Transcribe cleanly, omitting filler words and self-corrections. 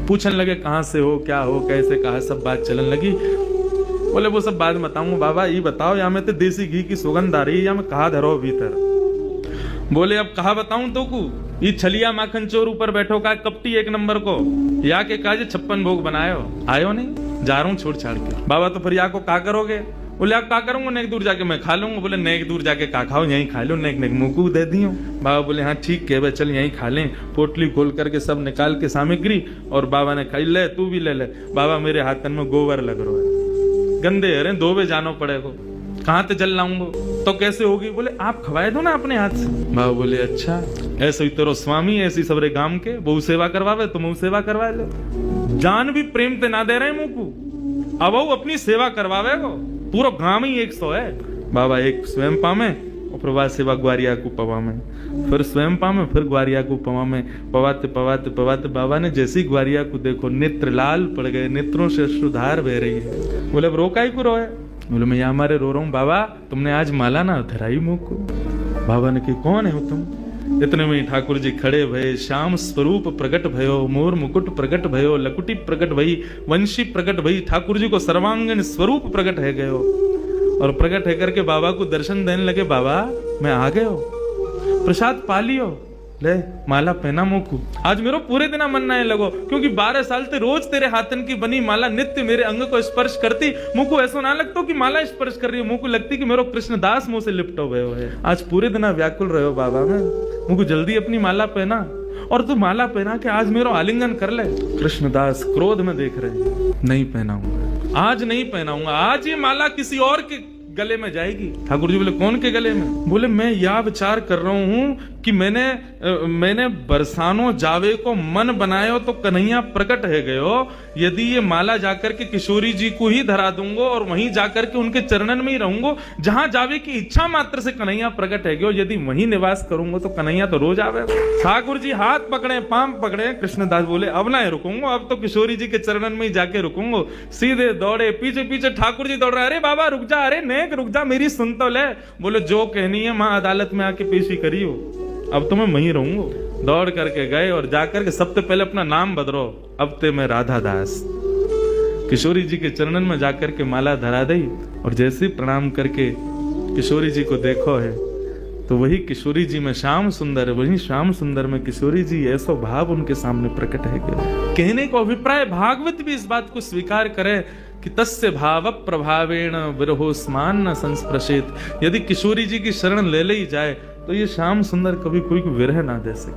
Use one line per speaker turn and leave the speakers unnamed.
पूछने लगे कहाँ से हो, क्या हो, कैसे, कहा, सब बात चलन लगी। बोले वो सब बात बताऊंगा बाबा, ये बताओ या में तो देसी घी की सुगंध आ रही है या मैं कहा धरो भीतर। बोले अब कहा बताऊं तो को, ये छलिया माखन चोर ऊपर बैठो का कपटी एक नंबर को, या के काजे 56 भोग बनायो, आयो नहीं, जा रहा हूं छोड़ छाड़ के। बाबा तो फिर या को का करोगे? बोले आप का करूंगा, नेक दूर जाके मैं खा लूंगा। बोले नेक दूर जाके का खाओ, यहीं खा लो, नेक नेक मुंह दे दियो। बाबा बोले हाँ ठीक है, चल यहीं खा लें। पोटली खोल करके सब निकाल के सामग्री, और बाबा ने खाई, ले तू भी ले ले। बाबा मेरे हाथन में गोबर लग रहा है, गंदे अरे धोबे जानो पड़ेगा, कहाँ ते जल लाऊंगा, तो कैसे होगी? बोले आप खवाए दो ना अपने हाथ से। बाबा बोले अच्छा, ऐसे ही तेरो स्वामी ऐसी सबरे गांव के बहु सेवा करवावे तो मुंह सेवा करवा लो। जान भी प्रेम ते ना दे रहे मुंह को, अब वो अपनी सेवा करवावे को, पूरा गांव ही 100 है। बाबा एक स्वयं पामे और प्रभा सेवा ग्वारिया को पवा में, फिर स्वयं पामे, फिर ग्वारिया को पवा में, पवाते पवाते पवाते बाबा ने जैसी ग्वारिया को देखो नेत्र लाल पड़ गए, नेत्रों से अश्रुधार बह रही है। बोले अब रोका ही को रोए? बोले मैं यहाँ मारे रो रहा हूँ। बाबा तुमने आज माला ना धराई मुंह को। बाबा ने कही कौन है तुम? इतने में ठाकुर जी खड़े भये, श्याम स्वरूप प्रकट भयो, मोर मुकुट प्रकट भयो, लकुटी प्रकट भई, वंशी प्रकट भई, ठाकुर जी को सर्वांगीण स्वरूप प्रकट है गयो, और प्रकट है करके बाबा को दर्शन देने लगे। बाबा मैं आ गए हो, प्रसाद पा लियो, ले माला पहना मुकू। आज मेरो पूरे दिन मन ना लगो, क्योंकि 12 साल से रोज तेरे हाथन की बनी माला नित्य मेरे अंग को स्पर्श करती। मुझको ऐसा ना लगता कि माला स्पर्श कर रही है, मुझको लगती कि मेरो कृष्णदास मुंह से लिपटो गए है। आज पूरे दिन व्याकुल रहे हो बाबा, मैं मुझको जल्दी अपनी माला पहना, और तू माला पहना के आज मेरो आलिंगन कर ले। कृष्णदास क्रोध में देख रहे, नहीं पहनाऊंगा, आज नहीं पहनाऊंगा, आज ये माला किसी और के गले में जाएगी। ठाकुर जी बोले कौन के गले में? बोले मैं यह विचार कर रहा हूं कि मैंने बरसानो जावे को मन बनायो तो कन्हैया प्रकट है गयो। यदि ये माला जाकर के किशोरी जी को ही धरा दूंगा और वहीं जाकर के उनके चरणन में ही रहूंगा, जहां जावे की इच्छा मात्र से कन्हैया प्रकट है गयो, यदि वहीं निवास करूंगा तो कन्हैया तो रोज आवे। ठाकुर जी हाथ पकड़े, पांव पकड़े। कृष्णदास बोले अब ना रुकूंगा, अब तो किशोरी जी के चरणन में ही जाके रुकूंगा। सीधे दौड़े, पीछे पीछे ठाकुर जी दौड़ रहे, अरे बाबा रुक जा, अरे नेक रुक जा, मेरी सुन तो ले। बोले जो कहनी है मां अदालत में आके पेशी करियो, अब तो मैं वहीं रहूंगा। दौड़ करके गए और जाकर के सबसे पहले अपना नाम बदलो, अब ते मैं राधा दास। किशोरी जी के चरणन में जाकर के माला धरा दी, और जैसे प्रणाम करके किशोरी जी को देखो है तो वही किशोरी जी में श्याम सुंदर है, वही श्याम सुंदर में किशोरी जी, ऐसा भाव उनके सामने प्रकट है। कहने को अभिप्राय भागवत भी इस बात को स्वीकार करे कि तस्य भाव प्रभावेण विरहोस्मान न संस्पृशेत। यदि किशोरी जी की शरण ले ली जाए तो ये श्याम सुंदर कभी कोई विरह ना दे सके।